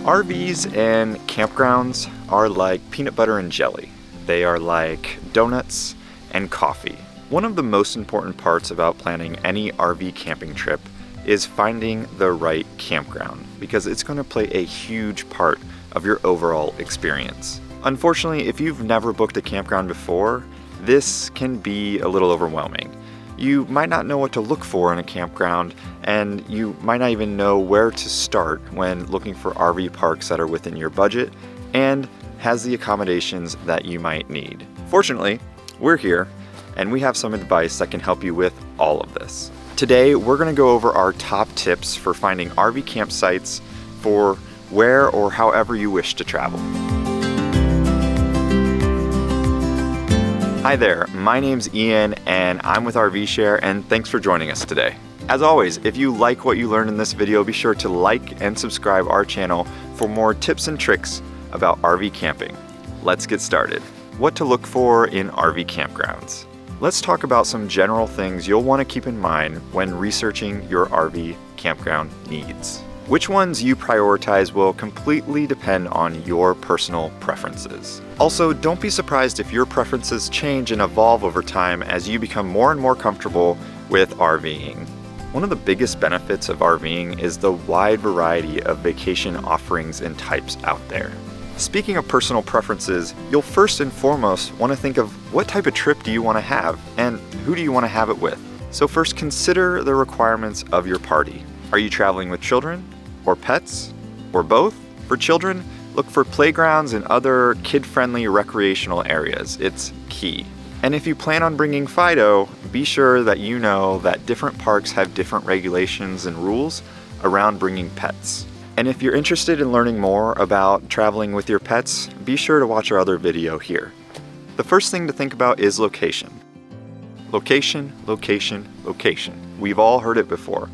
RVs and campgrounds are like peanut butter and jelly. They are like donuts and coffee. One of the most important parts about planning any RV camping trip is finding the right campground, because it's going to play a huge part of your overall experience. Unfortunately, if you've never booked a campground before, this can be a little overwhelming. You might not know what to look for in a campground, and you might not even know where to start when looking for RV parks that are within your budget and has the accommodations that you might need. Fortunately, we're here and we have some advice that can help you with all of this. Today, we're going to go over our top tips for finding RV campsites for where or however you wish to travel. Hi there, my name's Ian and I'm with RV Share, and thanks for joining us today. As always, if you like what you learned in this video, be sure to like and subscribe our channel for more tips and tricks about RV camping. Let's get started. What to look for in RV campgrounds. Let's talk about some general things you'll want to keep in mind when researching your RV campground needs. Which ones you prioritize will completely depend on your personal preferences. Also, don't be surprised if your preferences change and evolve over time as you become more and more comfortable with RVing. One of the biggest benefits of RVing is the wide variety of vacation offerings and types out there. Speaking of personal preferences, you'll first and foremost want to think of what type of trip do you want to have and who do you want to have it with. So first, consider the requirements of your party. Are you traveling with children or pets or both? For children, look for playgrounds and other kid-friendly recreational areas. It's key. And if you plan on bringing Fido, be sure that you know that different parks have different regulations and rules around bringing pets. And if you're interested in learning more about traveling with your pets, be sure to watch our other video here. The first thing to think about is location. Location, location, location. We've all heard it before.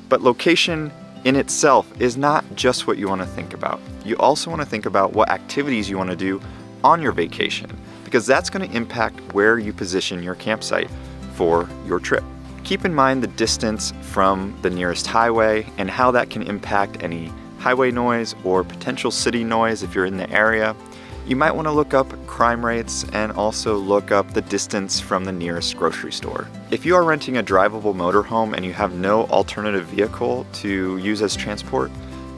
But location in itself is not just what you want to think about. You also want to think about what activities you want to do on your vacation, because that's going to impact where you position your campsite for your trip. Keep in mind the distance from the nearest highway and how that can impact any highway noise or potential city noise if you're in the area. You might want to look up crime rates and also look up the distance from the nearest grocery store. If you are renting a drivable motorhome and you have no alternative vehicle to use as transport,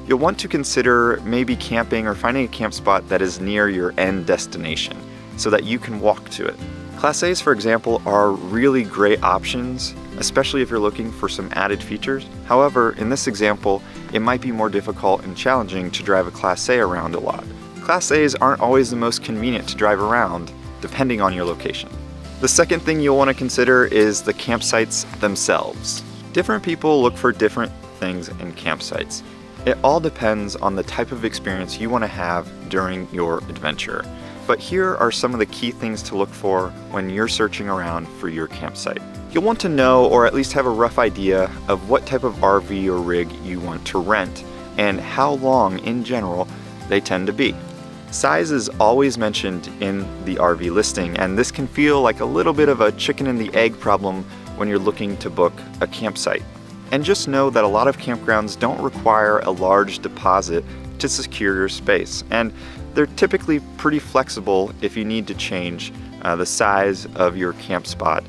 you'll want to consider maybe camping or finding a camp spot that is near your end destination so that you can walk to it. Class A's, for example, are really great options, especially if you're looking for some added features. However, in this example, it might be more difficult and challenging to drive a Class A around a lot. Class A's aren't always the most convenient to drive around, depending on your location. The second thing you'll want to consider is the campsites themselves. Different people look for different things in campsites. It all depends on the type of experience you want to have during your adventure. But here are some of the key things to look for when you're searching around for your campsite. You'll want to know, or at least have a rough idea, of what type of RV or rig you want to rent and how long in general they tend to be. Size is always mentioned in the RV listing, and this can feel like a little bit of a chicken and the egg problem when you're looking to book a campsite. And just know that a lot of campgrounds don't require a large deposit to secure your space, and they're typically pretty flexible if you need to change the size of your camp spot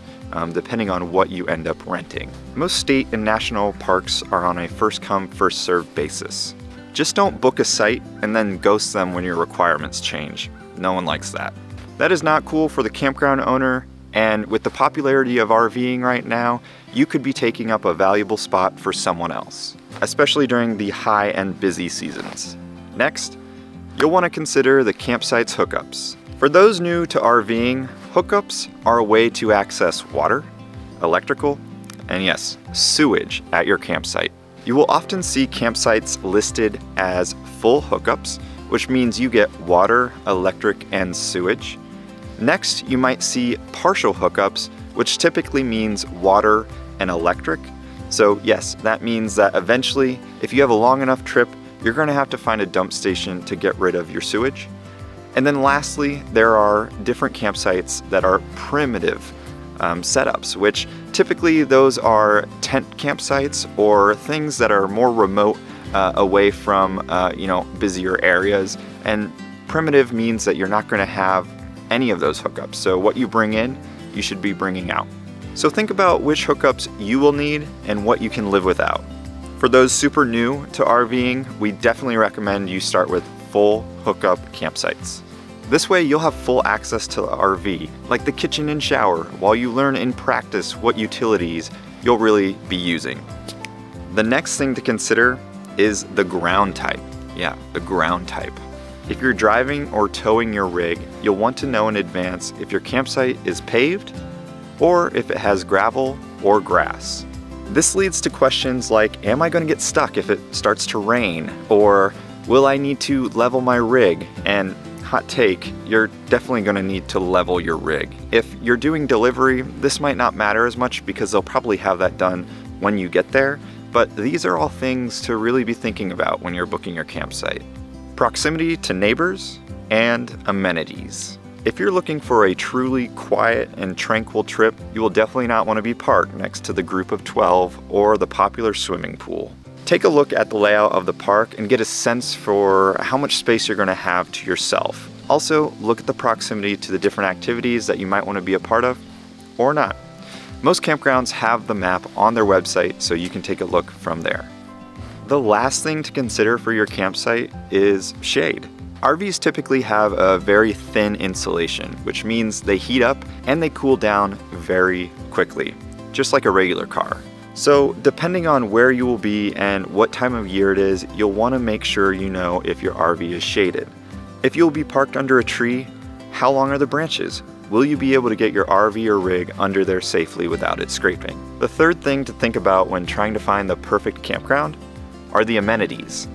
depending on what you end up renting. Most state and national parks are on a first come, first served basis. Just don't book a site and then ghost them when your requirements change. No one likes that. That is not cool for the campground owner, and with the popularity of RVing right now, you could be taking up a valuable spot for someone else, especially during the high and busy seasons. Next, you'll want to consider the campsite's hookups. For those new to RVing, hookups are a way to access water, electrical, and yes, sewage at your campsite. You will often see campsites listed as full hookups, which means you get water, electric, and sewage. Next, you might see partial hookups, which typically means water and electric. So yes, that means that eventually, if you have a long enough trip, you're going to have to find a dump station to get rid of your sewage. And then lastly, there are different campsites that are primitive setups, which typically those are tent campsites or things that are more remote away from busier areas, and primitive means that you're not going to have any of those hookups. So what you bring in, you should be bringing out. So think about which hookups you will need and what you can live without. For those super new to RVing, we definitely recommend you start with full hookup campsites. This way you'll have full access to the RV, like the kitchen and shower, while you learn in practice what utilities you'll really be using. The next thing to consider is the ground type. Yeah, the ground type. If you're driving or towing your rig, you'll want to know in advance if your campsite is paved or if it has gravel or grass. This leads to questions like, am I going to get stuck if it starts to rain? Or will I need to level my rig? And hot take, you're definitely going to need to level your rig. If you're doing delivery, this might not matter as much because they'll probably have that done when you get there, but these are all things to really be thinking about when you're booking your campsite. Proximity to neighbors and amenities. If you're looking for a truly quiet and tranquil trip, you will definitely not want to be parked next to the group of 12 or the popular swimming pool. Take a look at the layout of the park and get a sense for how much space you're going to have to yourself. Also, look at the proximity to the different activities that you might want to be a part of or not. Most campgrounds have the map on their website, so you can take a look from there. The last thing to consider for your campsite is shade. RVs typically have a very thin insulation, which means they heat up and they cool down very quickly, just like a regular car. So depending on where you will be and what time of year it is, you'll want to make sure you know if your RV is shaded. If you'll be parked under a tree, how long are the branches? Will you be able to get your RV or rig under there safely without it scraping? The third thing to think about when trying to find the perfect campground are the amenities.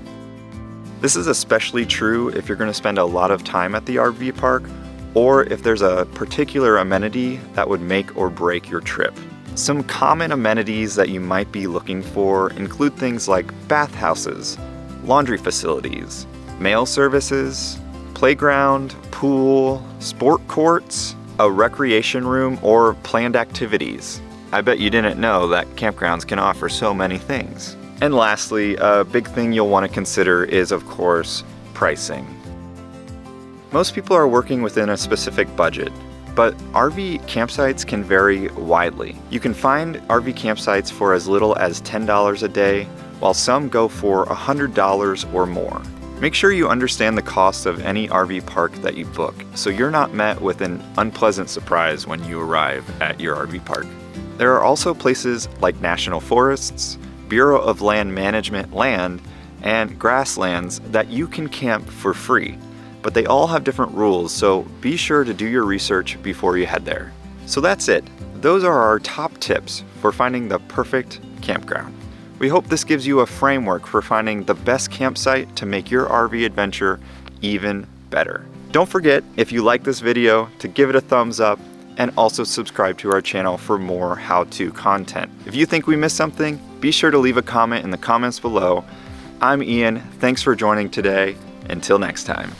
This is especially true if you're going to spend a lot of time at the RV park or if there's a particular amenity that would make or break your trip. Some common amenities that you might be looking for include things like bathhouses, laundry facilities, mail services, playground, pool, sport courts, a recreation room, or planned activities. I bet you didn't know that campgrounds can offer so many things. And lastly, a big thing you'll want to consider is, of course, pricing. Most people are working within a specific budget, but RV campsites can vary widely. You can find RV campsites for as little as $10 a day, while some go for $100 or more. Make sure you understand the cost of any RV park that you book, so you're not met with an unpleasant surprise when you arrive at your RV park. There are also places like national forests, Bureau of Land Management land, and grasslands that you can camp for free. But they all have different rules, so be sure to do your research before you head there. So that's it. Those are our top tips for finding the perfect campground. We hope this gives you a framework for finding the best campsite to make your RV adventure even better. Don't forget, if you like this video, to give it a thumbs up and also subscribe to our channel for more how-to content. If you think we missed something, be sure to leave a comment in the comments below. I'm Ian, thanks for joining today. Until next time.